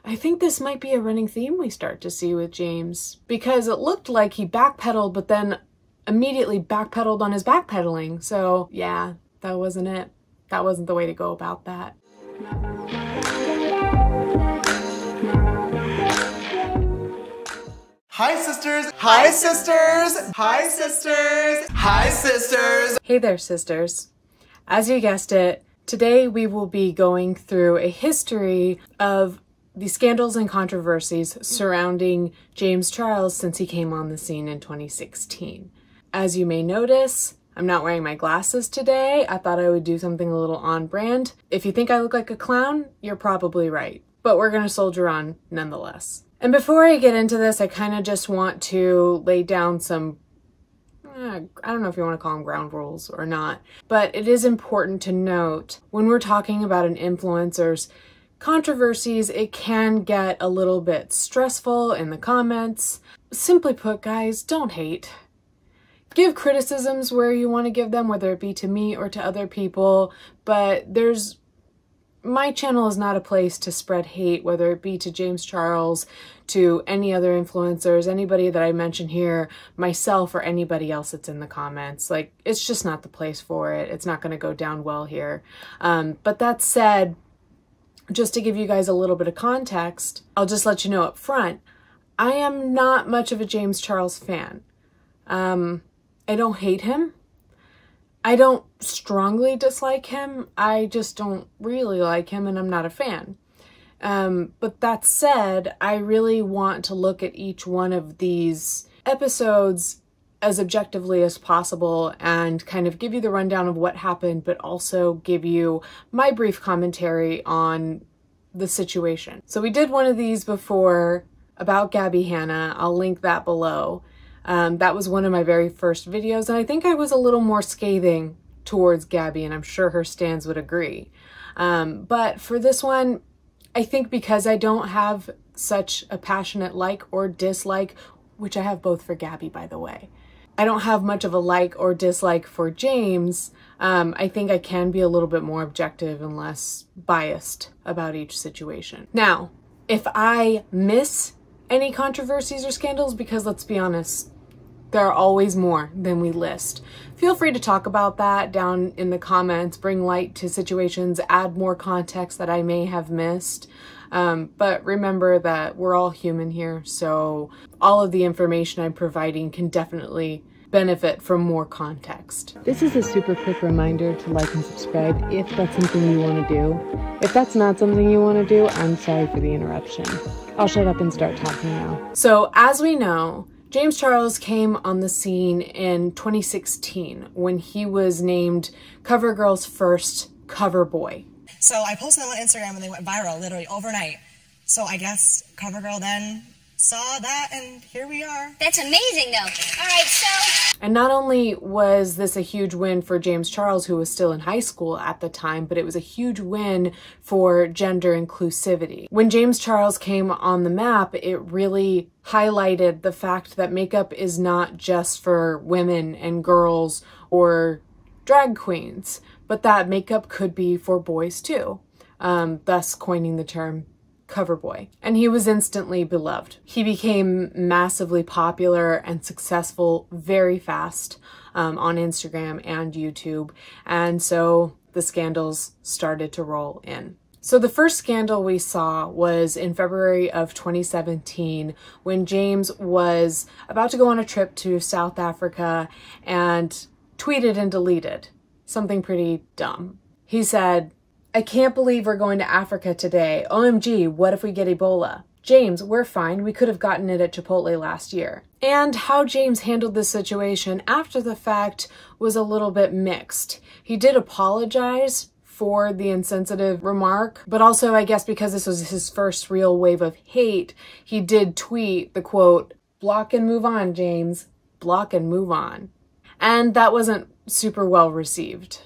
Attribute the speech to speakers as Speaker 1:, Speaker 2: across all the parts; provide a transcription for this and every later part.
Speaker 1: I think this might be a running theme we start to see with James, because it looked like he backpedaled, but then immediately backpedaled on his backpedaling. So yeah, that wasn't it. That wasn't the way to go about that.
Speaker 2: Hi sisters! Hi sisters! Hi sisters! Hi sisters!
Speaker 1: Hey there sisters. As you guessed it, today we will be going through a history of the scandals and controversies surrounding James Charles since he came on the scene in 2016. As you may notice, I'm not wearing my glasses today. I thought I would do something a little on brand. If you think I look like a clown, you're probably right. But we're gonna soldier on nonetheless. And before I get into this, I kind of just want to lay down some, I don't know if you want to call them ground rules or not, but it is important to note when we're talking about an influencer's controversies, it can get a little bit stressful in the comments. Simply put, guys, don't hate. Give criticisms where you want to give them, whether it be to me or to other people, but my channel is not a place to spread hate, whether it be to James Charles, to any other influencers, anybody that I mention here, myself, or anybody else that's in the comments. Like, it's just not the place for it. It's not going to go down well here. But that said, just to give you guys a little bit of context, I'll just let you know up front, I am not much of a James Charles fan. I don't hate him. I don't strongly dislike him. I just don't really like him and I'm not a fan. But that said, I really want to look at each one of these episodes as objectively as possible and kind of give you the rundown of what happened, but also give you my brief commentary on the situation. So we did one of these before about Gabbie Hanna. I'll link that below. That was one of my very first videos, and I think I was a little more scathing towards Gabbie, and I'm sure her stans would agree. But for this one, I think because I don't have such a passionate like or dislike, which I have both for Gabbie, by the way, I don't have much of a like or dislike for James. I think I can be a little bit more objective and less biased about each situation. Now, if I miss any controversies or scandals, because let's be honest, there are always more than we list, feel free to talk about that down in the comments, bring light to situations, add more context that I may have missed. But remember that we're all human here, so all of the information I'm providing can definitely benefit from more context. This is a super quick reminder to like and subscribe if that's something you want to do. If that's not something you want to do, I'm sorry for the interruption. I'll shut up and start talking now. So as we know, James Charles came on the scene in 2016 when he was named CoverGirl's first cover boy.
Speaker 3: So I posted them on Instagram and they went viral literally overnight. So I guess CoverGirl then saw that and here we are.
Speaker 4: That's amazing though. All right, so.
Speaker 1: And not only was this a huge win for James Charles, who was still in high school at the time, but it was a huge win for gender inclusivity. When James Charles came on the map, it really highlighted the fact that makeup is not just for women and girls or drag queens, but that makeup could be for boys too, thus coining the term cover boy. And he was instantly beloved. He became massively popular and successful very fast on Instagram and YouTube. And so the scandals started to roll in. So the first scandal we saw was in February of 2017 when James was about to go on a trip to South Africa and tweeted and deleted something pretty dumb. He said, "I can't believe we're going to Africa today. OMG, what if we get Ebola? James, we're fine. We could have gotten it at Chipotle last year." And how James handled this situation after the fact was a little bit mixed. He did apologize for the insensitive remark, but also I guess because this was his first real wave of hate, he did tweet the quote, "Block and move on, James. Block and move on." And that wasn't super well received,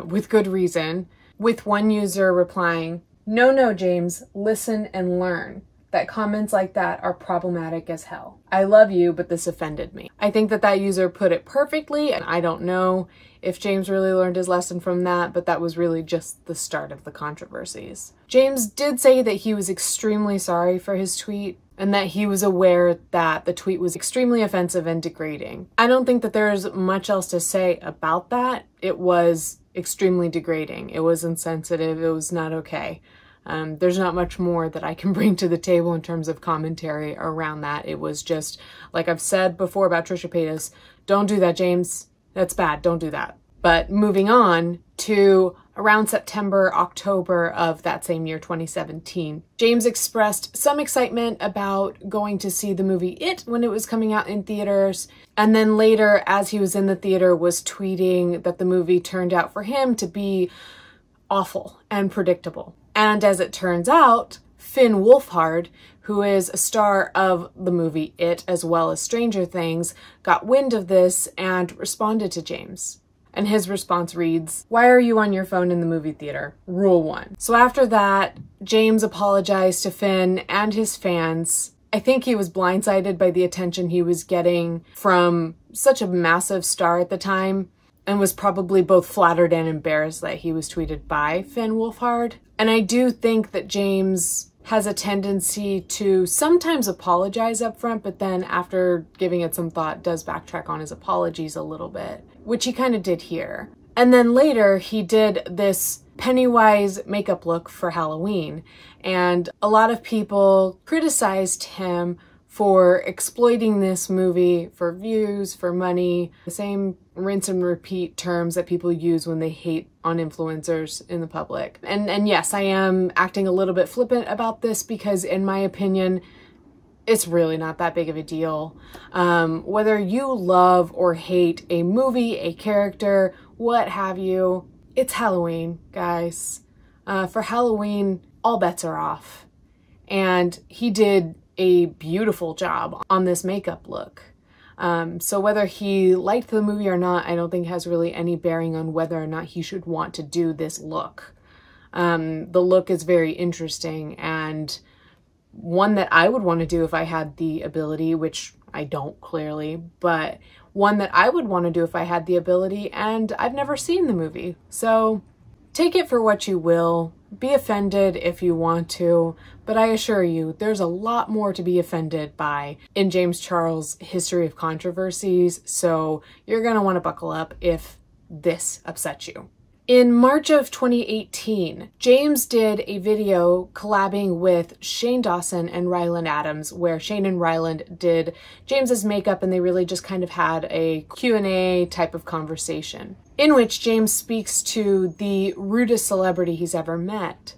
Speaker 1: with good reason, with one user replying, "No, no, James, listen and learn. that comments like that are problematic as hell. I love you, but this offended me. I think that that user put it perfectly, and I don't know if James really learned his lesson from that, but that was really just the start of the controversies. James did say that he was extremely sorry for his tweet, and that he was aware that the tweet was extremely offensive and degrading. I don't think that there's much else to say about that. It was extremely degrading. It was insensitive. It was not okay. There's not much more that I can bring to the table in terms of commentary around that. It was just, like I've said before about Trisha Paytas, don't do that, James. That's bad. Don't do that. But moving on to around September, October of that same year, 2017, James expressed some excitement about going to see the movie It when it was coming out in theaters. And then later, as he was in the theater, was tweeting that the movie turned out for him to be awful and predictable. And as it turns out, Finn Wolfhard, who is a star of the movie It as well as Stranger Things, got wind of this and responded to James. And his response reads, "Why are you on your phone in the movie theater? Rule 1. So after that, James apologized to Finn and his fans. I think he was blindsided by the attention he was getting from such a massive star at the time, and was probably both flattered and embarrassed that he was tweeted by Finn Wolfhard. And I do think that James has a tendency to sometimes apologize up front, but then after giving it some thought, does backtrack on his apologies a little bit, which he kind of did here. And then later, he did this Pennywise makeup look for Halloween, and a lot of people criticized him for exploiting this movie for views, for money, the same rinse and repeat terms that people use when they hate on influencers in the public. And yes, I am acting a little bit flippant about this because in my opinion, it's really not that big of a deal. Whether you love or hate a movie, a character, what have you, it's Halloween, guys. For Halloween, all bets are off. And he did a beautiful job on this makeup look. So whether he liked the movie or not, I don't think has really any bearing on whether or not he should want to do this look. The look is very interesting and one that I would want to do if I had the ability, which I don't clearly, but one that I would want to do if I had the ability, and I've never seen the movie. So take it for what you will. Be offended if you want to, but I assure you there's a lot more to be offended by in James Charles' history of controversies, so you're going to want to buckle up if this upsets you. In March of 2018, James did a video collabing with Shane Dawson and Ryland Adams, where Shane and Ryland did James's makeup and they really just kind of had a Q&A type of conversation, in which James speaks to the rudest celebrity he's ever met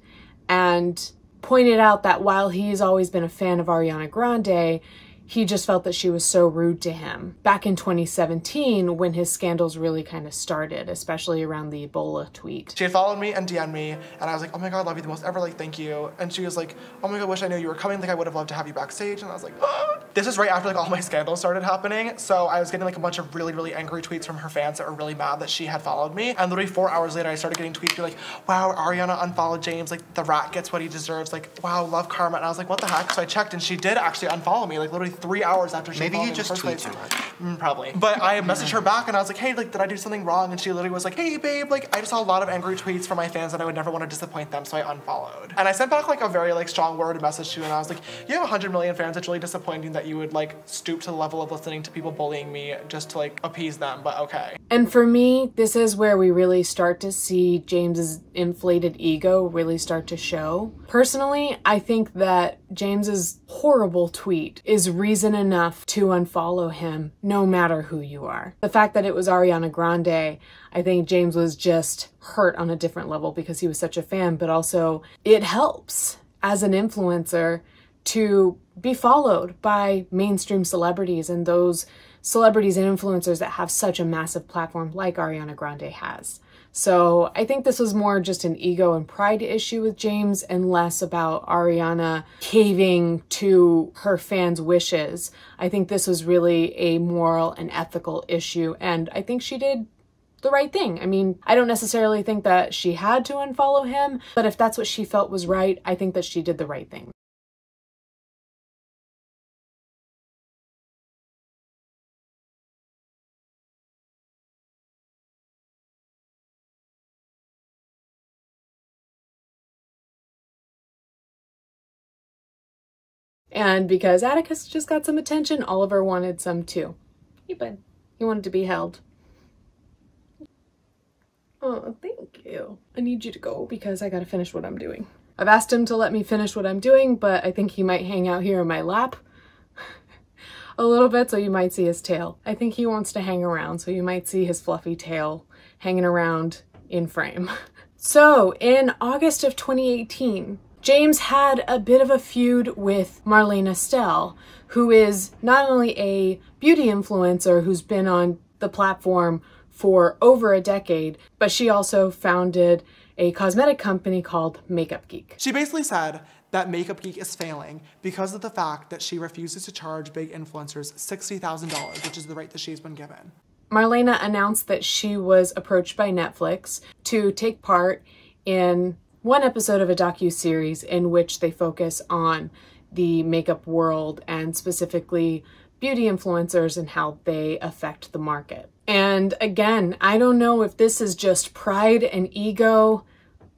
Speaker 1: and pointed out that while he's always been a fan of Ariana Grande, he just felt that she was so rude to him back in 2017 when his scandals really kind of started, especially around the Ebola tweet.
Speaker 2: She had followed me and DM'd me, and I was like, oh my god, love you the most ever, like, thank you. And she was like, oh my god, wish I knew you were coming, like, I would have loved to have you backstage. And I was like, ah. This was right after, like, all my scandals started happening, so I was getting, like, a bunch of really, really angry tweets from her fans that were really mad that she had followed me. And literally 4 hours later, I started getting tweets like, wow, Ariana unfollowed James, like, the rat gets what he deserves, like, wow, love karma. And I was like, what the heck? So I checked, and she did actually unfollow me, like, literally 3 hours after she
Speaker 5: Maybe
Speaker 2: followed
Speaker 5: you
Speaker 2: me
Speaker 5: just
Speaker 2: in the first
Speaker 5: tweet
Speaker 2: place.
Speaker 5: too much.
Speaker 2: Probably. But I messaged her back, and I was like, hey, like, did I do something wrong? And she literally was like, hey, babe, like, I just saw a lot of angry tweets from my fans and I would never want to disappoint them, so I unfollowed. And I sent back, like, a very, like, strong worded message to you, and I was like, you have 100 million fans. It's really disappointing that you would, like, stoop to the level of listening to people bullying me just to, like, appease them, but okay.
Speaker 1: And for me, this is where we really start to see James's inflated ego really start to show. Personally, I think that James's horrible tweet is reason enough to unfollow him, no matter who you are. The fact that it was Ariana Grande, I think James was just hurt on a different level because he was such a fan, but also it helps as an influencer to be followed by mainstream celebrities and those celebrities and influencers that have such a massive platform like Ariana Grande has. So I think this was more just an ego and pride issue with James and less about Ariana caving to her fans' wishes. I think this was really a moral and ethical issue, and I think she did the right thing. I mean, I don't necessarily think that she had to unfollow him, but if that's what she felt was right, I think that she did the right thing. And because Atticus just got some attention, Oliver wanted some too. Hey, bud. He wanted to be held. Oh, thank you. I need you to go because I gotta finish what I'm doing. I've asked him to let me finish what I'm doing, but I think he might hang out here in my lap a little bit, so you might see his tail. I think he wants to hang around, so you might see his fluffy tail hanging around in frame. So in August of 2018, James had a bit of a feud with Marlena Stell, who is not only a beauty influencer who's been on the platform for over a decade, but she also founded a cosmetic company called Makeup Geek.
Speaker 2: She basically said that Makeup Geek is failing because of the fact that she refuses to charge big influencers $60,000, which is the rate that she's been given.
Speaker 1: Marlena announced that she was approached by Netflix to take part in one episode of a docu-series in which they focus on the makeup world and specifically beauty influencers and how they affect the market. And again, I don't know if this is just pride and ego,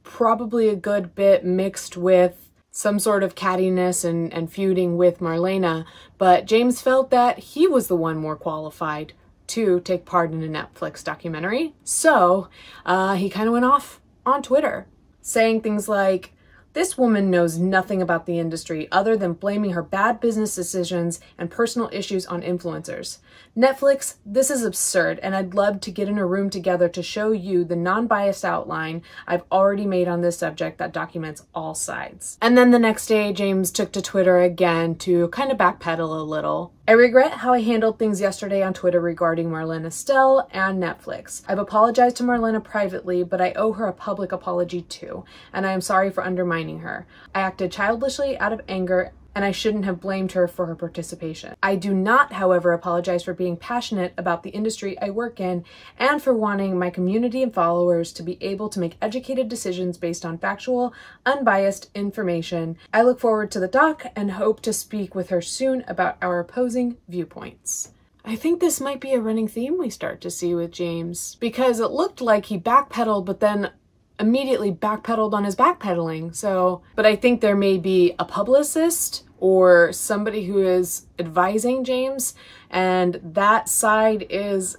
Speaker 1: probably a good bit mixed with some sort of cattiness and feuding with Marlena, but James felt that he was the one more qualified to take part in a Netflix documentary. So he kind of went off on Twitter saying things like, "This woman knows nothing about the industry other than blaming her bad business decisions and personal issues on influencers. Netflix, this is absurd, and I'd love to get in a room together to show you the non-biased outline I've already made on this subject that documents all sides." And then the next day, James took to Twitter again to kind of backpedal a little. "I regret how I handled things yesterday on Twitter regarding Marlena Stell and Netflix. I've apologized to Marlena privately, but I owe her a public apology too, and I am sorry for undermining her. I acted childishly out of anger, and I shouldn't have blamed her for her participation. I do not, however, apologize for being passionate about the industry I work in and for wanting my community and followers to be able to make educated decisions based on factual, unbiased information. I look forward to the doc and hope to speak with her soon about our opposing viewpoints." I think this might be a running theme we start to see with James, because it looked like he backpedaled, but then immediately backpedaled on his backpedaling. So, but I think there may be a publicist or somebody who is advising James, and that side is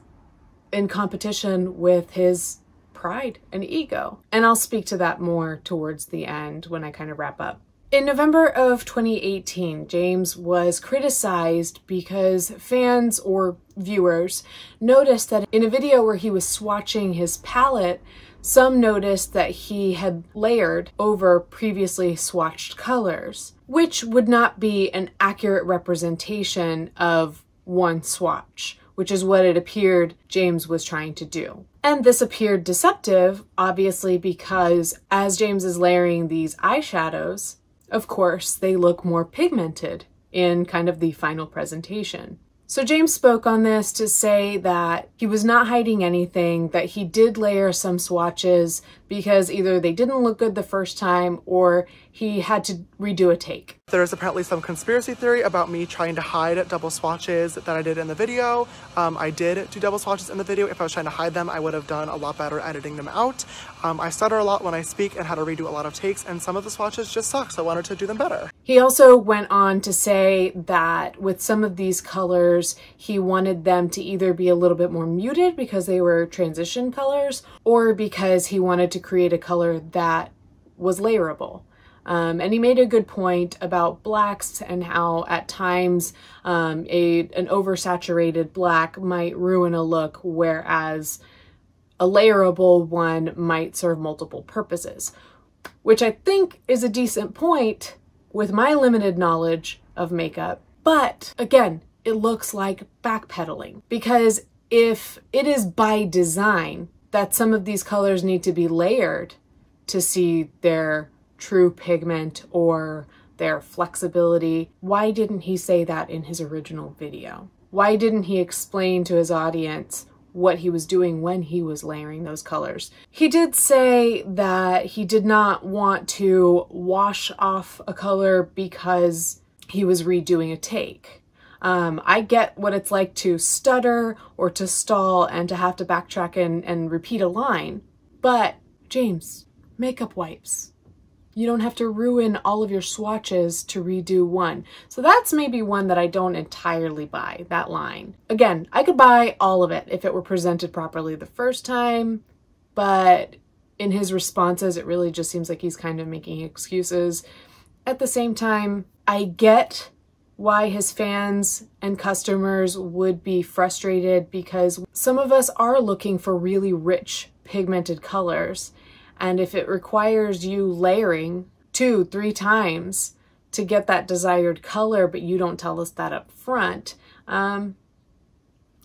Speaker 1: in competition with his pride and ego. And I'll speak to that more towards the end when I kind of wrap up. In November of 2018, James was criticized because fans or viewers noticed that in a video where he was swatching his palette, some noticed that he had layered over previously swatched colors, which would not be an accurate representation of one swatch, which is what it appeared James was trying to do. And this appeared deceptive, obviously, because as James is layering these eyeshadows, of course, they look more pigmented in kind of the final presentation. So James spoke on this to say that he was not hiding anything, that he did layer some swatches because either they didn't look good the first time or he had to redo a take.
Speaker 2: There's apparently some conspiracy theory about me trying to hide double swatches that I did in the video. I did do double swatches in the video. If I was trying to hide them, I would have done a lot better editing them out. I stutter a lot when I speak and had to redo a lot of takes, and some of the swatches just suck, so I wanted to do them better.
Speaker 1: He also went on to say that with some of these colors, he wanted them to either be a little bit more muted because they were transition colors, or because he wanted to create a color that was layerable. And he made a good point about blacks and how at times an oversaturated black might ruin a look, whereas a layerable one might serve multiple purposes, which I think is a decent point with my limited knowledge of makeup. But again, it looks like backpedaling, because if it is by design that some of these colors need to be layered to see their true pigment or their flexibility, why didn't he say that in his original video? Why didn't he explain to his audience what he was doing when he was layering those colors? He did say that he did not want to wash off a color because he was redoing a take. I get what it's like to stutter or to stall and to have to backtrack and repeat a line, but James, makeup wipes. You don't have to ruin all of your swatches to redo one. So that's maybe one that I don't entirely buy, that line. Again, I could buy all of it if it were presented properly the first time, but in his responses, it really just seems like he's kind of making excuses. At the same time, I get why his fans and customers would be frustrated, because some of us are looking for really rich pigmented colors. And if it requires you layering 2-3 times to get that desired color, but you don't tell us that up front, it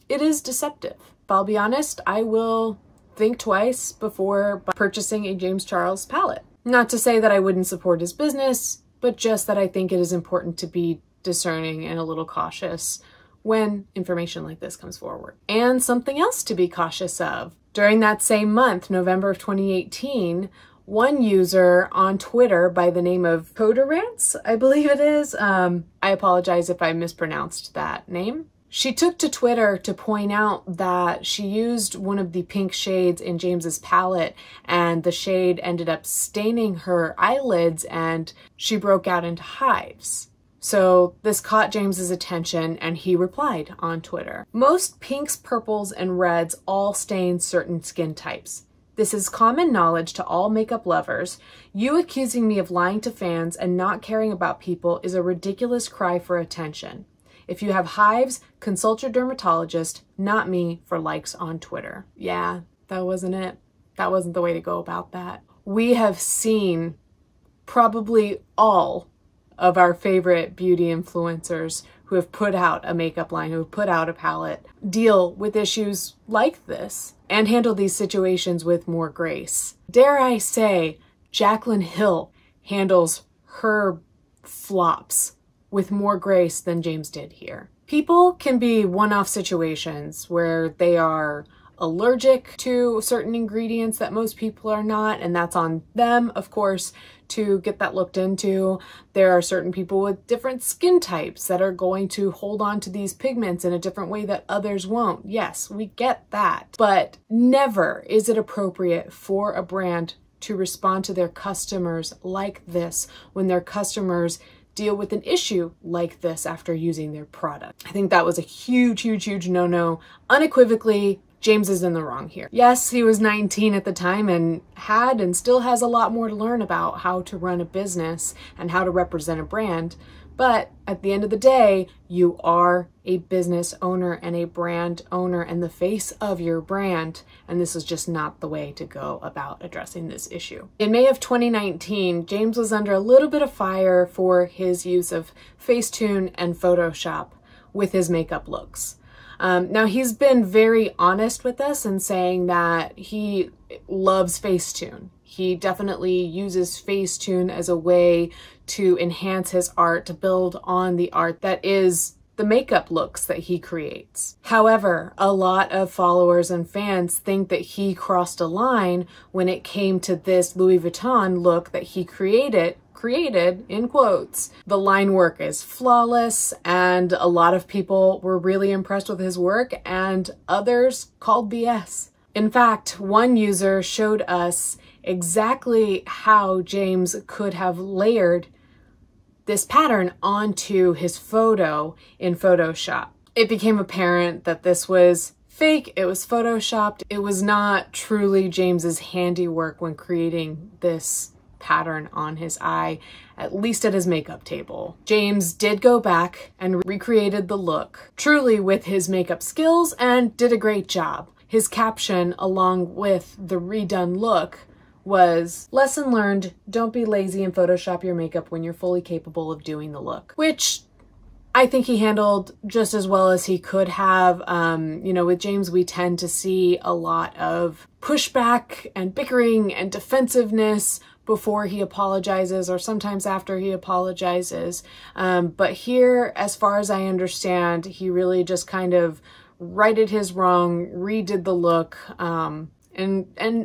Speaker 1: is deceptive. But I'll be honest, I will think twice before purchasing a James Charles palette. Not to say that I wouldn't support his business, but just that I think it is important to be discerning and a little cautious when information like this comes forward. And something else to be cautious of. During that same month, November of 2018, one user on Twitter by the name of Coderance, I believe it is, I apologize if I mispronounced that name. She took to Twitter to point out that she used one of the pink shades in James's palette, and the shade ended up staining her eyelids and she broke out into hives. So this caught James's attention and he replied on Twitter. Most pinks, purples, and reds all stain certain skin types. This is common knowledge to all makeup lovers. You accusing me of lying to fans and not caring about people is a ridiculous cry for attention. If you have hives, consult your dermatologist, not me for likes on Twitter. Yeah, that wasn't it. That wasn't the way to go about that. We have seen probably all of our favorite beauty influencers who have put out a makeup line, who have put out a palette, deal with issues like this and handle these situations with more grace. Dare I say, Jaclyn Hill handles her flops with more grace than James did here. People can be one-off situations where they are allergic to certain ingredients that most people are not, and that's on them, of course, to get that looked into. There are certain people with different skin types that are going to hold on to these pigments in a different way that others won't. Yes, we get that, but never is it appropriate for a brand to respond to their customers like this when their customers deal with an issue like this after using their product. I think that was a huge no-no. Unequivocally, James is in the wrong here. Yes, he was 19 at the time and had and still has a lot more to learn about how to run a business and how to represent a brand. But at the end of the day, you are a business owner and a brand owner and the face of your brand. And this is just not the way to go about addressing this issue. In May of 2019, James was under a little bit of fire for his use of Facetune and Photoshop with his makeup looks. Now, he's been very honest with us in saying that he loves Facetune. He definitely uses Facetune as a way to enhance his art, to build on the art that is the makeup looks that he creates. However, a lot of followers and fans think that he crossed a line when it came to this Louis Vuitton look that he created in quotes. The line work is flawless and a lot of people were really impressed with his work and others called BS. In fact, one user showed us exactly how James could have layered this pattern onto his photo in Photoshop. It became apparent that this was fake, it was photoshopped, it was not truly James's handiwork when creating this pattern on his eye, at least at his makeup table. James did go back and recreated the look, truly with his makeup skills, and did a great job. His caption, along with the redone look, was, "Lesson learned, don't be lazy and Photoshop your makeup when you're fully capable of doing the look," which I think he handled just as well as he could have. You know, with James, we tend to see a lot of pushback and bickering and defensiveness before he apologizes or sometimes after he apologizes. But here, as far as I understand, he really just kind of righted his wrong, redid the look, and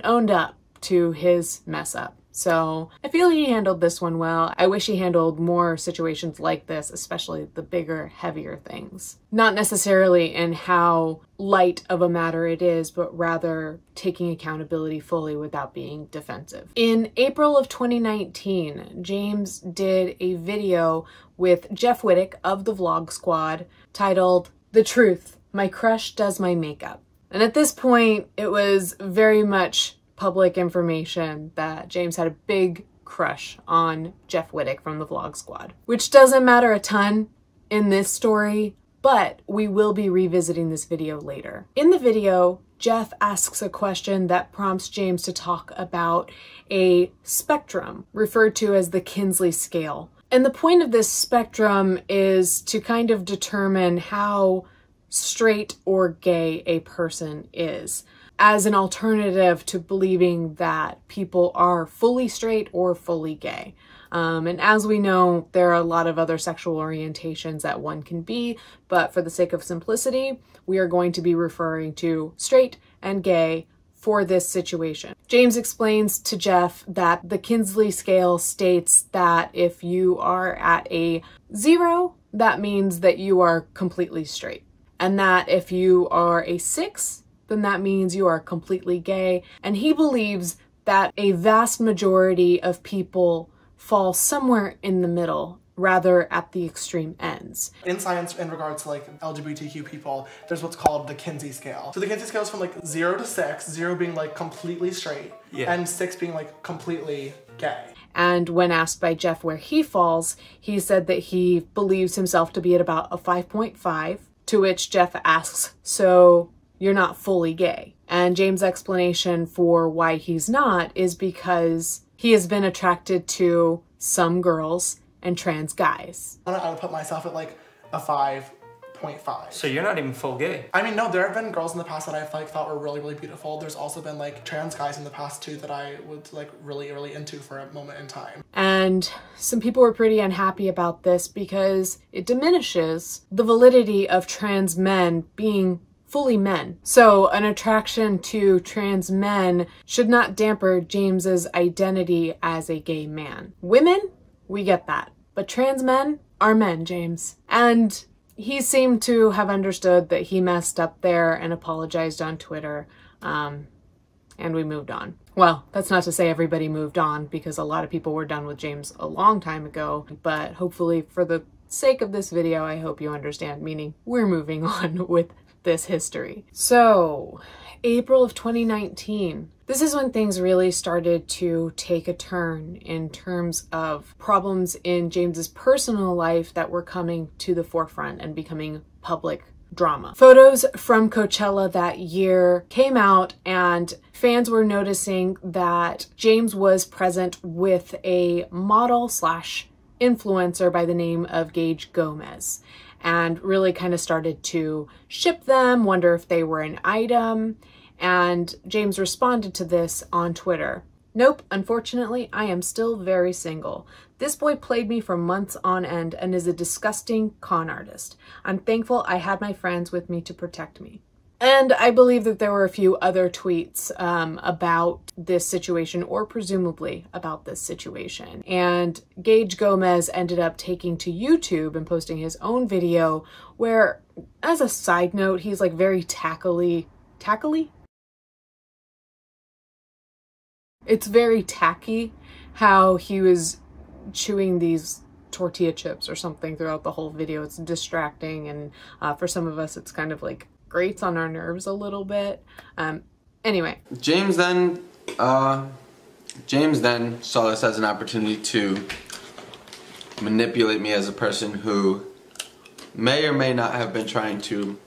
Speaker 1: owned up to his mess up. So I feel he handled this one well. I wish he handled more situations like this, especially the bigger, heavier things. Not necessarily in how light of a matter it is, but rather taking accountability fully without being defensive. In April of 2019, James did a video with Jeff Wittick of the Vlog Squad titled "The Truth, My Crush Does My Makeup." And at this point, it was very much public information that James had a big crush on Jeff Wittick from the Vlog Squad, which doesn't matter a ton in this story, but we will be revisiting this video later. In the video, Jeff asks a question that prompts James to talk about a spectrum referred to as the Kinsley Scale. And the point of this spectrum is to kind of determine how straight or gay a person is, as an alternative to believing that people are fully straight or fully gay. And as we know, there are a lot of other sexual orientations that one can be, but for the sake of simplicity, we are going to be referring to straight and gay for this situation. James explains to Jeff that the Kinsley Scale states that if you are at a 0, that means that you are completely straight. And that if you are a 6, then that means you are completely gay. And he believes that a vast majority of people fall somewhere in the middle, rather at the extreme ends.
Speaker 2: In science, in regards to like LGBTQ people, there's what's called the Kinsey Scale. So the Kinsey Scale is from like 0 to 6, 0 being like completely straight, and 6 being like completely gay.
Speaker 1: And when asked by Jeff where he falls, he said that he believes himself to be at about a 5.5, to which Jeff asks, so you're not fully gay? And James' explanation for why he's not is because he has been attracted to some girls and trans guys.
Speaker 2: I would put myself at like a 5.5.
Speaker 5: So you're not even full gay?
Speaker 2: I mean, no, there have been girls in the past that I've like thought were really, really beautiful. There's also been like trans guys in the past too that I was like really, really into for a moment in time.
Speaker 1: And some people were pretty unhappy about this because it diminishes the validity of trans men being fully men. So an attraction to trans men should not damper James's identity as a gay man. Women, we get that. But trans men are men, James. And he seemed to have understood that he messed up there and apologized on Twitter. And we moved on. Well, that's not to say everybody moved on, because a lot of people were done with James a long time ago. But hopefully for the sake of this video, I hope you understand, meaning we're moving on with this history. So, April of 2019. This is when things really started to take a turn in terms of problems in James's personal life that were coming to the forefront and becoming public drama. Photos from Coachella that year came out and fans were noticing that James was present with a model slash influencer by the name of Gage Gomez, and really kind of started to ship them, wonder if they were an item. And James responded to this on Twitter. "Nope, unfortunately, I am still very single. This boy played me for months on end and is a disgusting con artist. I'm thankful I had my friends with me to protect me." And I believe that there were a few other tweets about this situation, or presumably about this situation. And Gage Gomez ended up taking to YouTube and posting his own video where, as a side note, he's like very tackily? It's very tacky how he was chewing these tortilla chips or something throughout the whole video. It's distracting, and for some of us it's kind of like grates on our nerves a little bit. Anyway.
Speaker 6: James then saw this as an opportunity to manipulate me as a person who may or may not have been trying to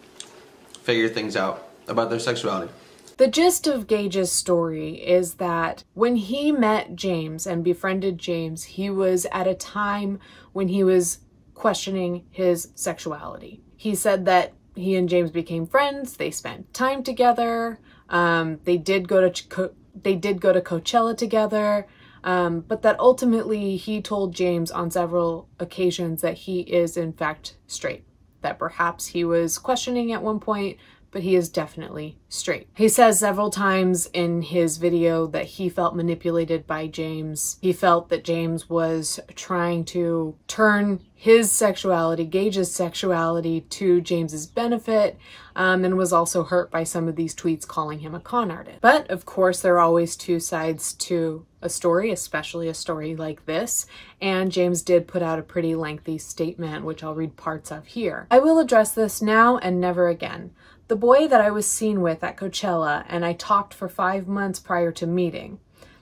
Speaker 6: figure things out about their sexuality.
Speaker 1: The gist of Gage's story is that when he met James and befriended James, he was at a time when he was questioning his sexuality. He said that he and James became friends, they spent time together, they did go to Coachella together, but that ultimately he told James on several occasions that he is in fact straight. That perhaps he was questioning at one point, but he is definitely straight. He says several times in his video that he felt manipulated by James. He felt that James was trying to turn his sexuality, Gage's sexuality, to James's benefit, and was also hurt by some of these tweets calling him a con artist. But of course, there are always two sides to a story, especially a story like this, and James did put out a pretty lengthy statement, which I'll read parts of here. I will address this now and never again. The boy that I was seen with at Coachella and I talked for 5 months prior to meeting.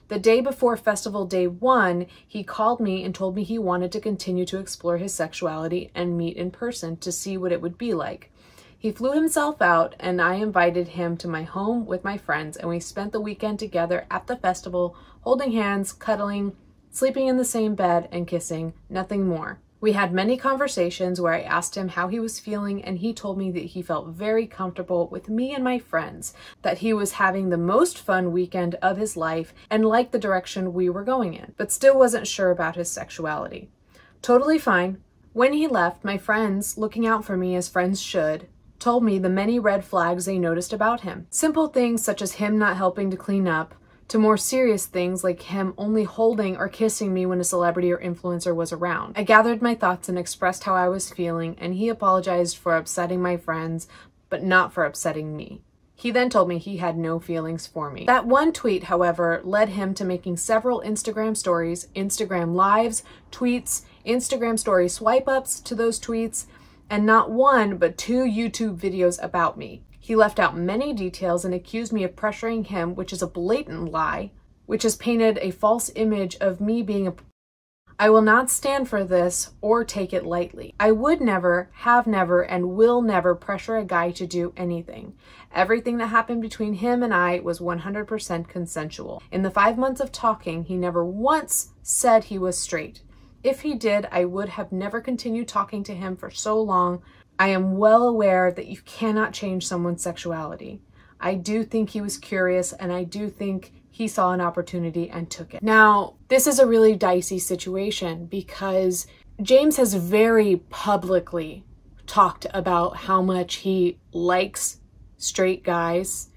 Speaker 1: The day before festival day 1, he called me and told me he wanted to continue to explore his sexuality and meet in person to see what it would be like. He flew himself out and I invited him to my home with my friends, and we spent the weekend together at the festival, holding hands, cuddling, sleeping in the same bed, and kissing, nothing more. We had many conversations where I asked him how he was feeling, and he told me that he felt very comfortable with me and my friends, that he was having the most fun weekend of his life and liked the direction we were going in, but still wasn't sure about his sexuality. Totally fine. When he left, my friends, looking out for me as friends should, told me the many red flags they noticed about him. Simple things such as him not helping to clean up, to more serious things like him only holding or kissing me when a celebrity or influencer was around. I gathered my thoughts and expressed how I was feeling, and he apologized for upsetting my friends, but not for upsetting me. He then told me he had no feelings for me. That one tweet, however, led him to making several Instagram stories, Instagram lives, tweets, Instagram story swipe ups to those tweets, and not one, but 2 YouTube videos about me. He left out many details and accused me of pressuring him, which is a blatant lie, which has painted a false image of me being a... I will not stand for this or take it lightly. I would never, have never, and will never pressure a guy to do anything. Everything that happened between him and I was 100% consensual. In the 5 months of talking, he never once said he was straight. If he did, I would have never continued talking to him for so long. I am well aware that you cannot change someone's sexuality. I do think he was curious, and I do think he saw an opportunity and took it. Now, this is a really dicey situation because James has very publicly talked about how much he likes straight guys,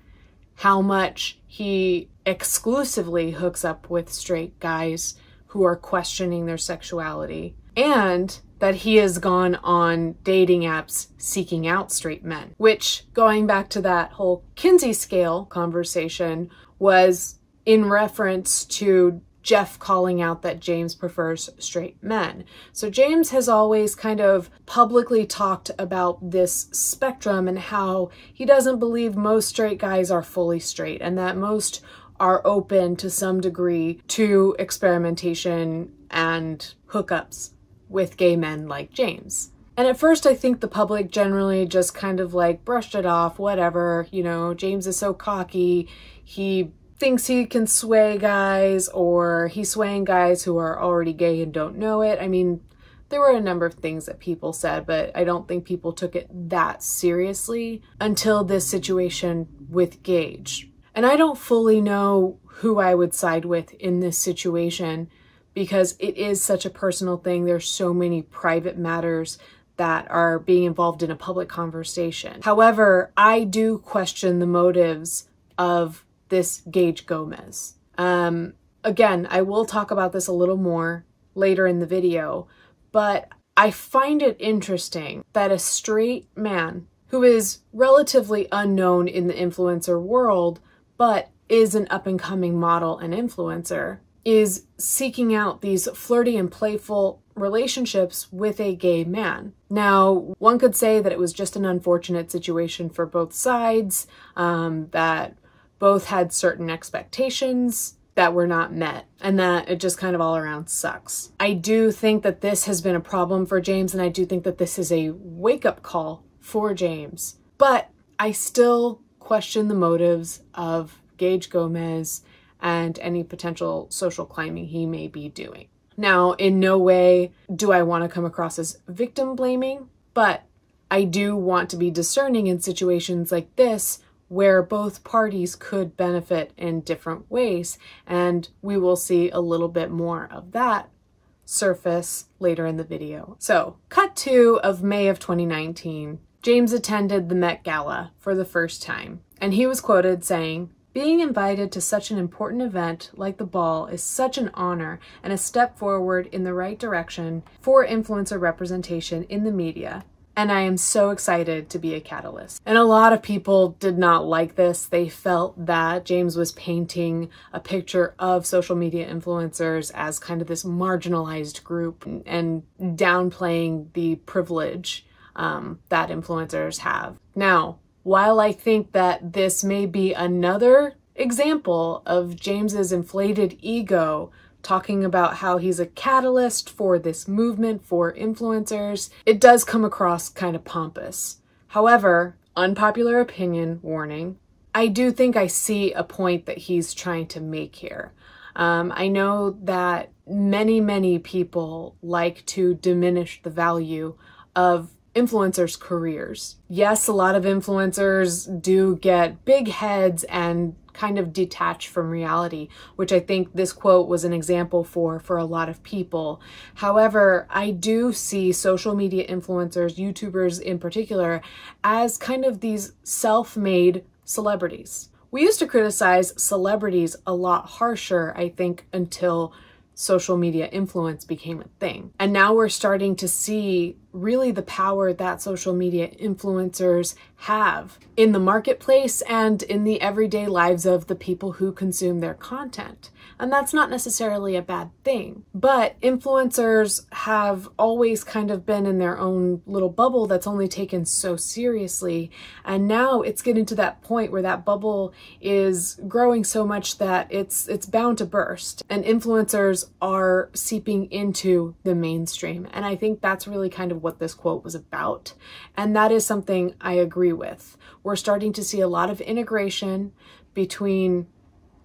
Speaker 1: how much he exclusively hooks up with straight guys who are questioning their sexuality, and that he has gone on dating apps seeking out straight men, which, going back to that whole Kinsey Scale conversation, was in reference to Jeff calling out that James prefers straight men. So James has always kind of publicly talked about this spectrum and how he doesn't believe most straight guys are fully straight, and that most are open to some degree to experimentation and hookups with gay men like James. And at first I think the public generally just kind of like brushed it off, whatever, you know, James is so cocky, he thinks he can sway guys, or he's swaying guys who are already gay and don't know it. I mean, there were a number of things that people said, but I don't think people took it that seriously until this situation with Gage. And I don't fully know who I would side with in this situation because it is such a personal thing. There's so many private matters that are being involved in a public conversation. However, I do question the motives of this Gage Gomez. Again, I will talk about this a little more later in the video, but I find it interesting that a straight man who is relatively unknown in the influencer world, but is an up-and-coming model and influencer, is seeking out these flirty and playful relationships with a gay man. Now, one could say that it was just an unfortunate situation for both sides, that both had certain expectations that were not met, and that it just kind of all around sucks. I do think that this has been a problem for James, and I do think that this is a wake-up call for James. But I still question the motives of Gage Gomez and any potential social climbing he may be doing. Now, in no way do I want to come across as victim blaming, but I do want to be discerning in situations like this where both parties could benefit in different ways, and we will see a little bit more of that surface later in the video. So, cut 2 of May of 2019. James attended the Met Gala for the first time, and he was quoted saying, "Being invited to such an important event like the ball is such an honor and a step forward in the right direction for influencer representation in the media. And I am so excited to be a catalyst." And a lot of people did not like this. They felt that James was painting a picture of social media influencers as kind of this marginalized group and downplaying the privilege that influencers have. Now, while I think that this may be another example of James's inflated ego talking about how he's a catalyst for this movement for influencers, it does come across kind of pompous. However, unpopular opinion warning, I do think I see a point that he's trying to make here. I know that many people like to diminish the value of influencers' careers. Yes, a lot of influencers do get big heads and kind of detach from reality, which I think this quote was an example for a lot of people. However, I do see social media influencers, YouTubers in particular, as kind of these self-made celebrities. We used to criticize celebrities a lot harsher, I think, until social media influence became a thing. And now we're starting to see really the power that social media influencers have in the marketplace and in the everyday lives of the people who consume their content. And that's not necessarily a bad thing. But influencers have always kind of been in their own little bubble that's only taken so seriously. And now it's getting to that point where that bubble is growing so much that it's bound to burst. And influencers are seeping into the mainstream. And I think that's really kind of what this quote was about. And that is something I agree with. We're starting to see a lot of integration between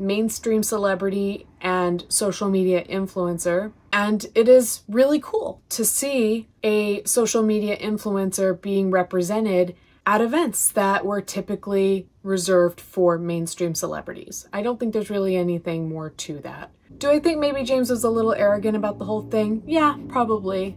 Speaker 1: mainstream celebrity and social media influencer. And it is really cool to see a social media influencer being represented at events that were typically reserved for mainstream celebrities. I don't think there's really anything more to that. Do I think maybe James was a little arrogant about the whole thing? Yeah, probably.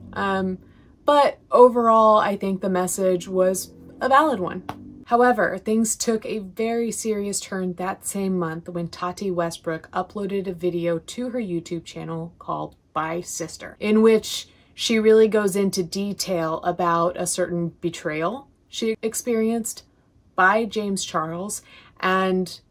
Speaker 1: But overall, I think the message was a valid one. However, things took a very serious turn that same month when Tati Westbrook uploaded a video to her YouTube channel called BYE SISTER, in which she really goes into detail about a certain betrayal she experienced by James Charles and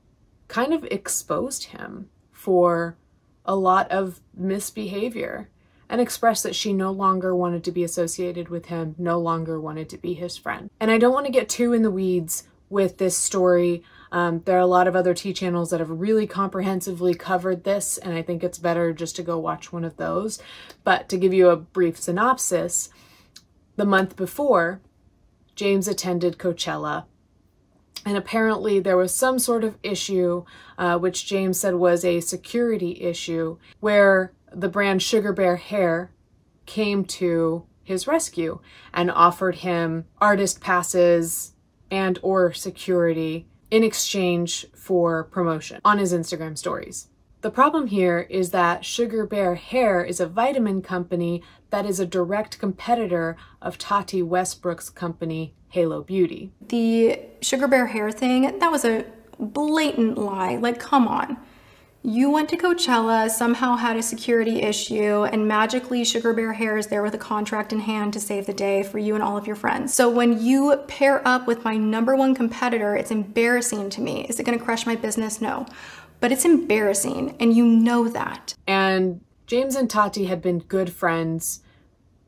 Speaker 1: kind of exposed him for a lot of misbehavior and expressed that she no longer wanted to be associated with him, no longer wanted to be his friend. And I don't want to get too in the weeds with this story. There are a lot of other tea channels that have really comprehensively covered this, and I think it's better just to go watch one of those. But to give you a brief synopsis, the month before, James attended Coachella, and apparently there was some sort of issue, which James said was a security issue, where the brand Sugar Bear Hair came to his rescue and offered him artist passes and or security in exchange for promotion on his Instagram stories. The problem here is that Sugar Bear Hair is a vitamin company that is a direct competitor of Tati Westbrook's company, Halo Beauty.
Speaker 5: The Sugar Bear Hair thing, that was a blatant lie. Like, come on. You went to Coachella, somehow had a security issue, and magically Sugar Bear Hair is there with a contract in hand to save the day for you and all of your friends. So when you pair up with my #1 competitor, it's embarrassing to me. Is it gonna crush my business? No. But it's embarrassing, and you know that.
Speaker 1: And James and Tati had been good friends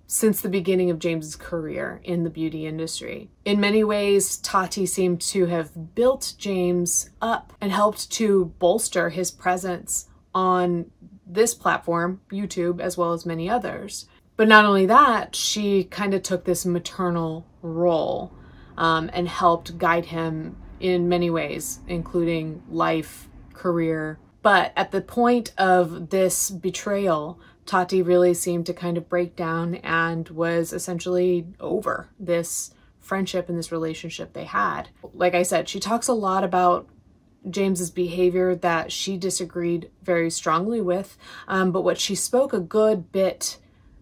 Speaker 1: since the beginning of James's career in the beauty industry. In many ways, Tati seemed to have built James up and helped to bolster his presence on this platform, YouTube, as well as many others. But not only that, she kind of took this maternal role and helped guide him in many ways, including life, career. But at the point of this betrayal, Tati really seemed to kind of break down and was essentially over this friendship and this relationship they had. Like I said, she talks a lot about James's behavior that she disagreed very strongly with, but what she spoke a good bit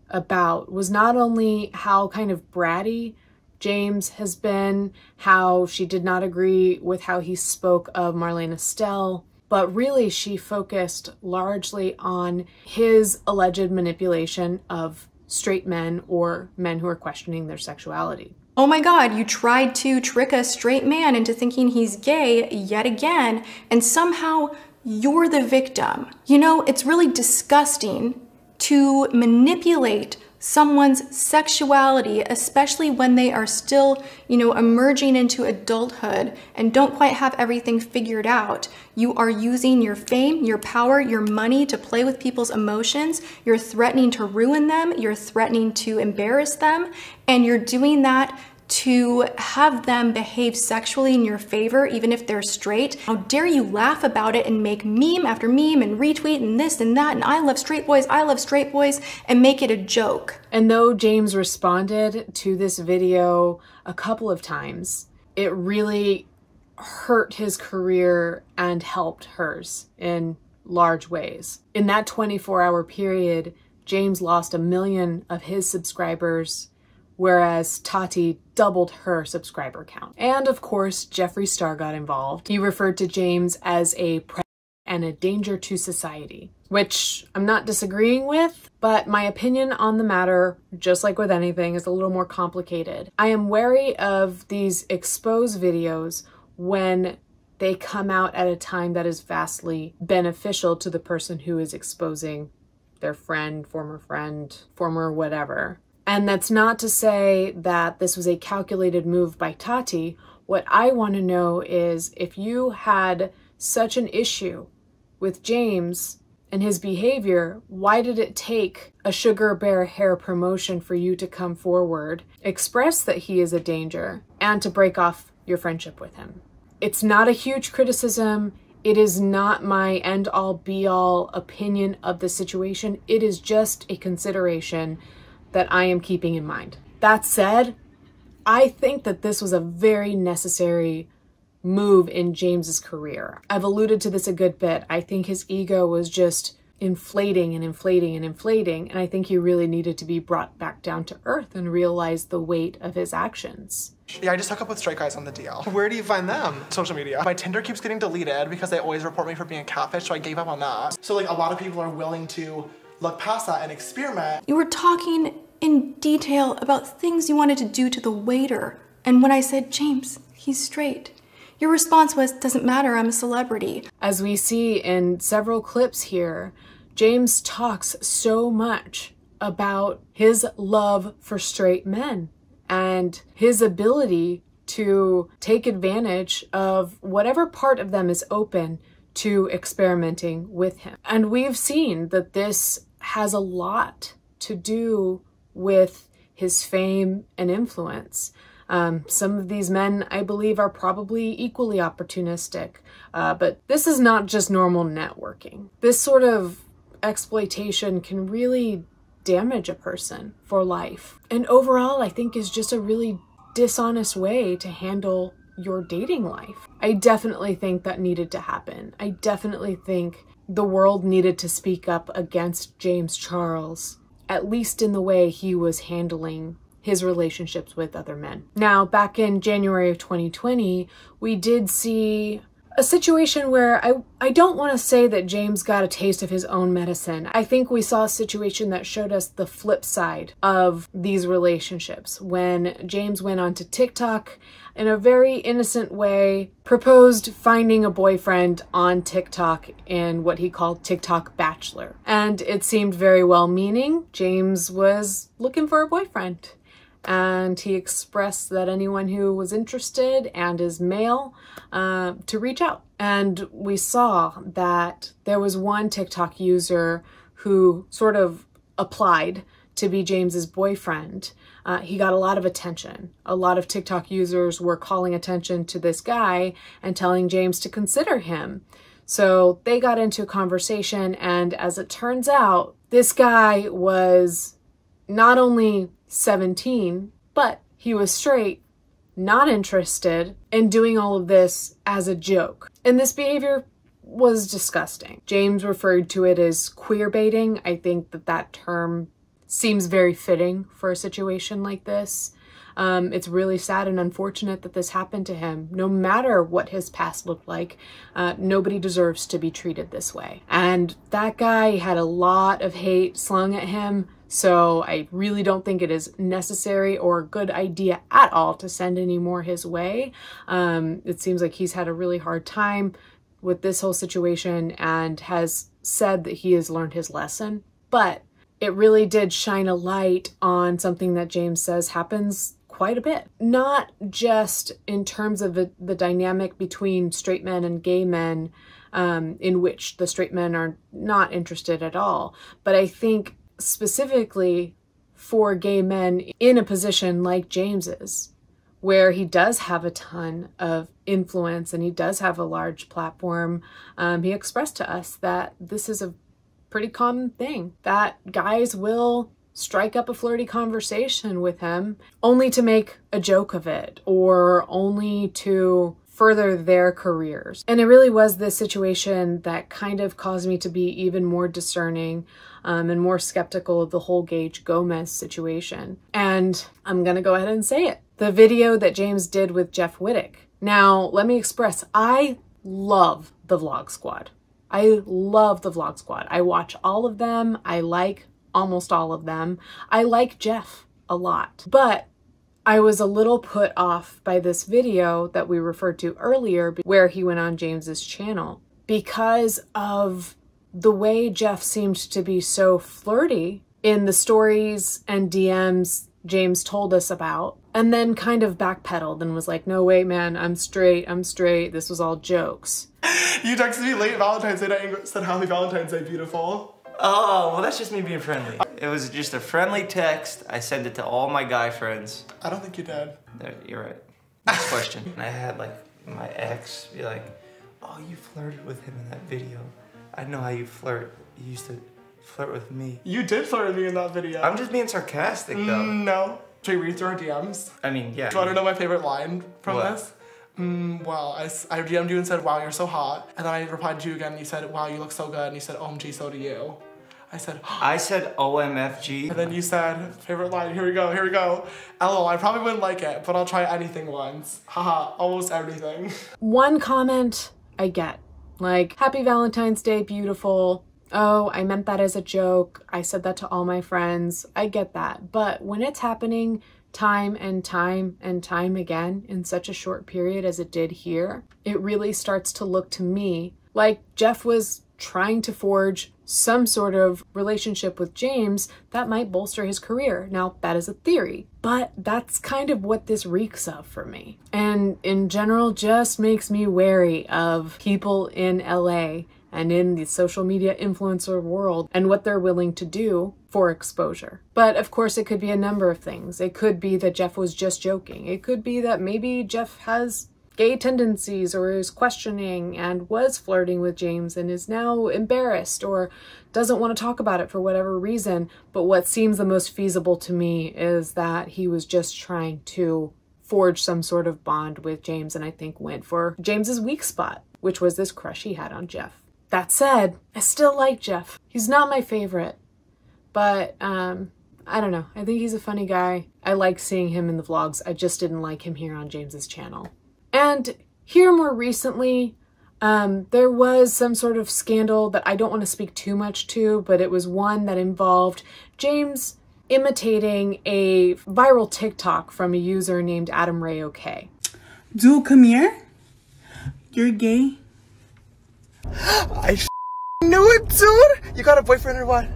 Speaker 1: about was not only how kind of bratty James has been, how she did not agree with how he spoke of Marlena Stell, but really she focused largely on his alleged manipulation of straight men or men who are questioning their sexuality.
Speaker 5: Oh my God, you tried to trick a straight man into thinking he's gay yet again, and somehow you're the victim. You know, it's really disgusting to manipulate someone's sexuality, especially when they are still, you know, emerging into adulthood and don't quite have everything figured out. You are using your fame, your power, your money to play with people's emotions. You're threatening to ruin them. You're threatening to embarrass them. And you're doing that to have them behave sexually in your favor, even if they're straight. How dare you laugh about it and make meme after meme and retweet and this and that and I love straight boys, and make it a joke.
Speaker 1: And though James responded to this video a couple of times, it really hurt his career and helped hers in large ways. In that 24-hour period, James lost 1 million of his subscribers, whereas Tati doubled her subscriber count. And of course, Jeffree Star got involved. He referred to James as a predator and a danger to society, which I'm not disagreeing with, but my opinion on the matter, just like with anything, is a little more complicated. I am wary of these exposed videos when they come out at a time that is vastly beneficial to the person who is exposing their friend, former whatever. And that's not to say that this was a calculated move by Tati. What I want to know is, if you had such an issue with James and his behavior, why did it take a Sugar Bear hair promotion for you to come forward, express that he is a danger, and to break off your friendship with him? It's not a huge criticism. It is not my end-all be-all opinion of the situation. It is just a consideration that I am keeping in mind. That said, I think that this was a very necessary move in James's career. I've alluded to this a good bit. I think his ego was just inflating and inflating and inflating, and I think he really needed to be brought back down to earth and realize the weight of his actions.
Speaker 2: Yeah, I just hook up with straight guys on the DL. Where do you find them? Social media. My Tinder keeps getting deleted because they always report me for being a catfish, so I gave up on that. So like, a lot of people are willing to look past that and experiment.
Speaker 5: You were talking in detail about things you wanted to do to the waiter. And when I said, James, he's straight, your response was, doesn't matter, I'm a celebrity.
Speaker 1: As we see in several clips here, James talks so much about his love for straight men and his ability to take advantage of whatever part of them is open to experimenting with him. And we've seen that this has a lot to do with his fame and influence. Some of these men, I believe, are probably equally opportunistic, but this is not just normal networking. This sort of exploitation can really damage a person for life. And overall, I think is just a really dishonest way to handle your dating life. I definitely think that needed to happen. I definitely think the world needed to speak up against James Charles, at least in the way he was handling his relationships with other men. Now, back in January of 2020, we did see a situation where I don't want to say that James got a taste of his own medicine. I think we saw a situation that showed us the flip side of these relationships when James went onto TikTok in a very innocent way, proposed finding a boyfriend on TikTok in what he called TikTok Bachelor. And it seemed very well-meaning. James was looking for a boyfriend, and he expressed that anyone who was interested and is male to reach out. And we saw that there was one TikTok user who sort of applied to be James's boyfriend. He got a lot of attention. A lot of TikTok users were calling attention to this guy and telling James to consider him. So they got into a conversation, and as it turns out, this guy was not only 17, but he was straight, not interested, and doing all of this as a joke. And this behavior was disgusting. James referred to it as queerbaiting. I think that that term seems very fitting for a situation like this. It's really sad and unfortunate that this happened to him. No matter what his past looked like, nobody deserves to be treated this way. And that guy had a lot of hate slung at him, so I really don't think it is necessary or a good idea at all to send any more his way. It seems like he's had a really hard time with this whole situation and has said that he has learned his lesson. But it really did shine a light on something that James says happens quite a bit. Not just in terms of the dynamic between straight men and gay men, in which the straight men are not interested at all, but I think specifically for gay men in a position like James's, where he does have a ton of influence and he does have a large platform. He expressed to us that this is a pretty common thing, that guys will strike up a flirty conversation with him only to make a joke of it or only to further their careers. And it really was this situation that kind of caused me to be even more discerning and more skeptical of the whole Gage Gomez situation. And I'm gonna go ahead and say it. The video that James did with Jeff Wittick. Now, let me express, I love the Vlog Squad. I love the Vlog Squad. I watch all of them. I like almost all of them. I like Jeff a lot. But I was a little put off by this video that we referred to earlier where he went on James's channel because of the way Jeff seemed to be so flirty in the stories and DMs James told us about, and then kind of backpedaled and was like, no, wait, man, I'm straight. This was all jokes.
Speaker 2: You texted me late Valentine's Day night and said, happy Valentine's Day, beautiful.
Speaker 7: Oh, well, that's just me being friendly. It was just a friendly text. I sent it to all my guy friends.
Speaker 2: I don't think you did.
Speaker 7: You're right. Next question. And I had like my ex be like, oh, you flirted with him in that video. I know how you flirt. You used to flirt with me.
Speaker 2: You did flirt with me in that video.
Speaker 7: I'm just being sarcastic though.
Speaker 2: No. Should we read through our DMs?
Speaker 7: I mean, yeah.
Speaker 2: Do you want to know my favorite line from
Speaker 7: what?
Speaker 2: this? Well, I DM'd you and said, wow, you're so hot. And then I replied to you again and you said, wow, you look so good. And you said, OMG, so do you. I said OMFG. And then you said, favorite line, here we go. LOL, I probably wouldn't like it, but I'll try anything once. Haha, almost everything.
Speaker 1: One comment I get, like, happy Valentine's Day, beautiful. Oh, I meant that as a joke. I said that to all my friends. I get that. But when it's happening time and time and time again in such a short period as it did here, it really starts to look to me like Jeff was trying to forge some sort of relationship with James that might bolster his career. Now, that is a theory, but that's kind of what this reeks of for me. And in general, just makes me wary of people in LA and in the social media influencer world and what they're willing to do for exposure. But of course, it could be a number of things. It could be that Jeff was just joking. It could be that maybe Jeff has gay tendencies or is questioning and was flirting with James and is now embarrassed or doesn't want to talk about it for whatever reason. But what seems the most feasible to me is that he was just trying to forge some sort of bond with James, and I think went for James's weak spot, which was this crush he had on Jeff. That said, I still like Jeff. He's not my favorite, but I don't know. I think he's a funny guy. I like seeing him in the vlogs. I just didn't like him here on James's channel. And here more recently, there was some sort of scandal that I don't want to speak too much to, but it was one that involved James imitating a viral TikTok from a user named AdamRayOkay.
Speaker 8: Dude, come here. You're gay.
Speaker 2: I knew it, dude! You got a boyfriend or what?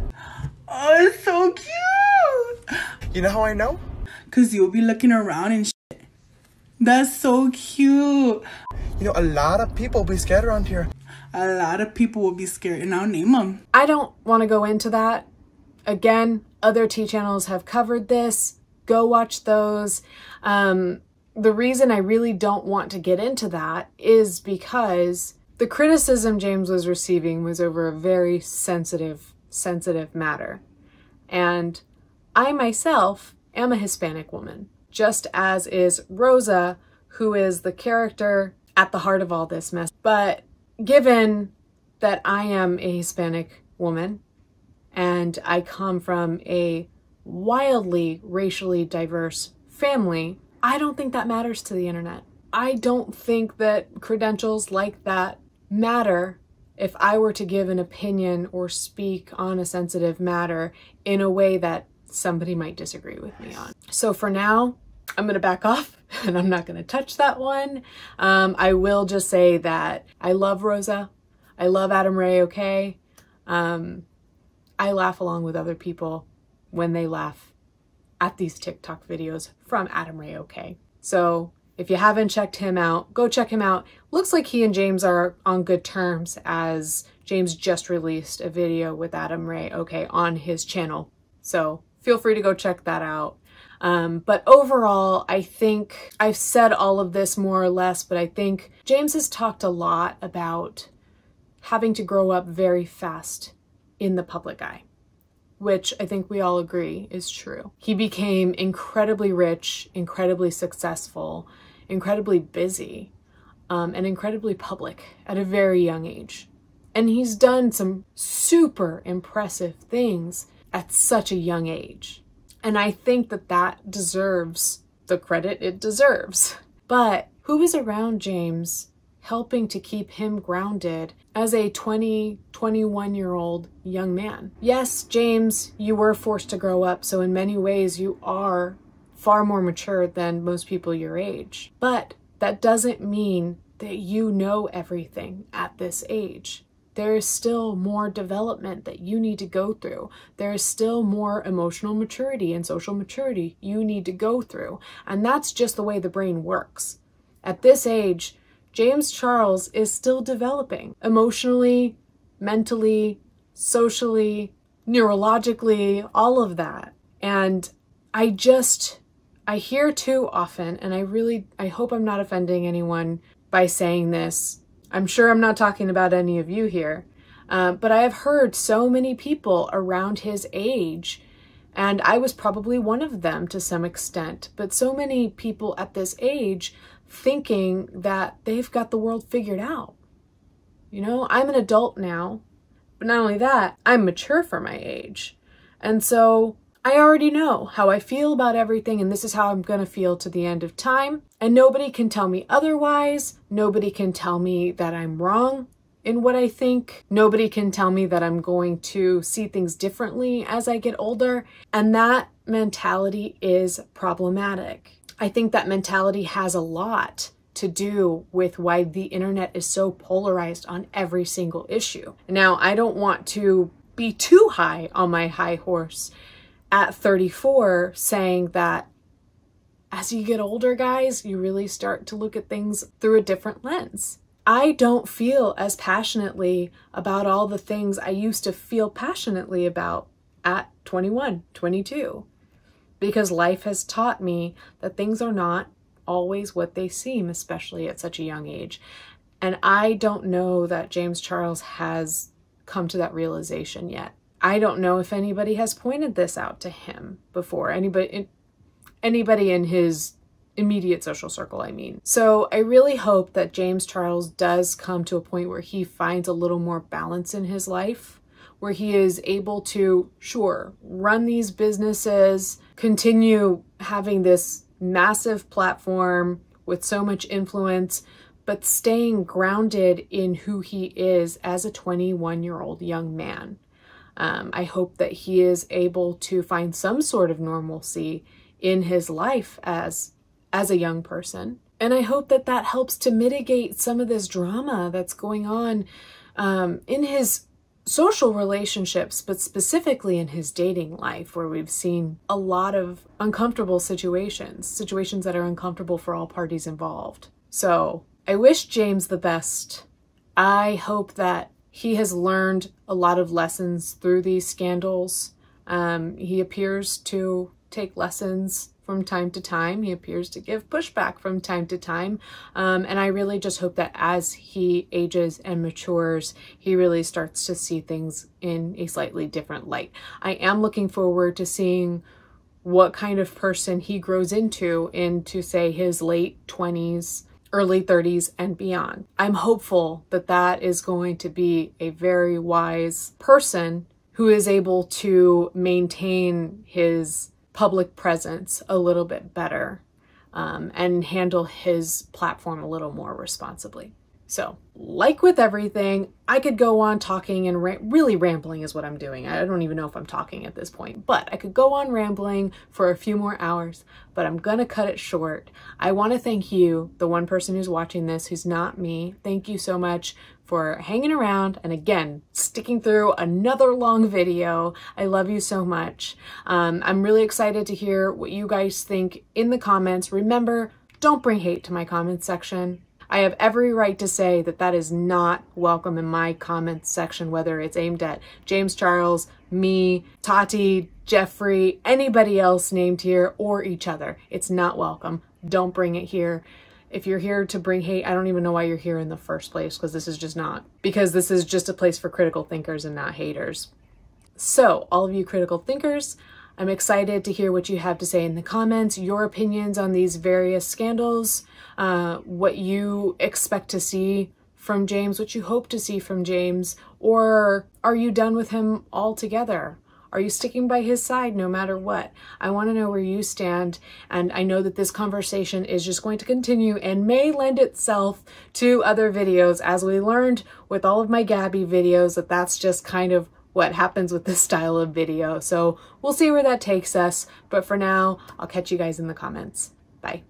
Speaker 8: Oh, it's so cute!
Speaker 2: You know how I know?
Speaker 8: Cause you'll be looking around and shit. That's so cute.
Speaker 2: You know, a lot of people will be scared around here.
Speaker 8: A lot of people will be scared, and I'll name them.
Speaker 1: I don't want to go into that. Again, other T channels have covered this. Go watch those. The reason I really don't want to get into that is because the criticism James was receiving was over a very sensitive matter. And I myself am a Hispanic woman, just as is Rosa, who is the character at the heart of all this mess. But given that I am a Hispanic woman and I come from a wildly racially diverse family, I don't think that matters to the internet. I don't think that credentials like that matter if I were to give an opinion or speak on a sensitive matter in a way that somebody might disagree with me on. So for now, I'm gonna back off and I'm not gonna touch that one. I will just say that I love Rosa. I love AdamRayOkay. I laugh along with other people when they laugh at these TikTok videos from AdamRayOkay. So if you haven't checked him out, go check him out. Looks like he and James are on good terms, as James just released a video with AdamRayOkay on his channel. So feel free to go check that out. But overall, I think I've said all of this more or less, but I think James has talked a lot about having to grow up very fast in the public eye, which I think we all agree is true. He became incredibly rich, incredibly successful, incredibly busy, and incredibly public at a very young age. And he's done some super impressive things at such a young age. And I think that that deserves the credit it deserves. But who is around James helping to keep him grounded as a 20, 21-year-old young man? Yes, James, you were forced to grow up, so in many ways you are far more mature than most people your age. But that doesn't mean that you know everything at this age. There is still more development that you need to go through. There is still more emotional maturity and social maturity you need to go through. And that's just the way the brain works. At this age, James Charles is still developing emotionally, mentally, socially, neurologically, all of that. And I hear too often, and I hope I'm not offending anyone by saying this. I'm sure I'm not talking about any of you here, but I have heard so many people around his age, and I was probably one of them to some extent, but so many people at this age thinking that they've got the world figured out. You know, I'm an adult now, but not only that, I'm mature for my age. And so I already know how I feel about everything, and this is how I'm gonna feel to the end of time. And nobody can tell me otherwise. Nobody can tell me that I'm wrong in what I think. Nobody can tell me that I'm going to see things differently as I get older. And that mentality is problematic. I think that mentality has a lot to do with why the internet is so polarized on every single issue. Now, I don't want to be too high on my high horse at 34, saying that as you get older, guys, you really start to look at things through a different lens. I don't feel as passionately about all the things I used to feel passionately about at 21, 22, because life has taught me that things are not always what they seem, especially at such a young age. And I don't know that James Charles has come to that realization yet. I don't know if anybody has pointed this out to him before. Anybody in his immediate social circle, I mean. So I really hope that James Charles does come to a point where he finds a little more balance in his life, where he is able to, sure, run these businesses, continue having this massive platform with so much influence, but staying grounded in who he is as a 21-year-old young man. I hope that he is able to find some sort of normalcy in his life as a young person. And I hope that that helps to mitigate some of this drama that's going on in his social relationships, but specifically in his dating life, where we've seen a lot of uncomfortable situations that are uncomfortable for all parties involved. So I wish James the best. I hope that he has learned a lot of lessons through these scandals. He appears to take lessons from time to time. He appears to give pushback from time to time. And I really just hope that as he ages and matures, he really starts to see things in a slightly different light. I am looking forward to seeing what kind of person he grows into say, his late 20s, early 30s and beyond. I'm hopeful that that is going to be a very wise person who is able to maintain his public presence a little bit better and handle his platform a little more responsibly. So, like with everything, I could go on talking and really rambling is what I'm doing. I don't even know if I'm talking at this point, but I could go on rambling for a few more hours, but I'm gonna cut it short. I want to thank you, the one person who's watching this who's not me. Thank you so much for hanging around and again, sticking through another long video. I love you so much. I'm really excited to hear what you guys think in the comments. Remember, don't bring hate to my comments section. I have every right to say that that is not welcome in my comments section, whether it's aimed at James Charles, me, Tati, Jeffrey, anybody else named here, or each other. It's not welcome. Don't bring it here. If you're here to bring hate, I don't even know why you're here in the first place, because this is just a place for critical thinkers and not haters. So, all of you critical thinkers, I'm excited to hear what you have to say in the comments, your opinions on these various scandals, what you expect to see from James, what you hope to see from James, or are you done with him altogether? Are you sticking by his side no matter what? I want to know where you stand, and I know that this conversation is just going to continue and may lend itself to other videos, as we learned with all of my Gabbie videos, that that's just kind of what happens with this style of video. So we'll see where that takes us, but for now, I'll catch you guys in the comments. Bye.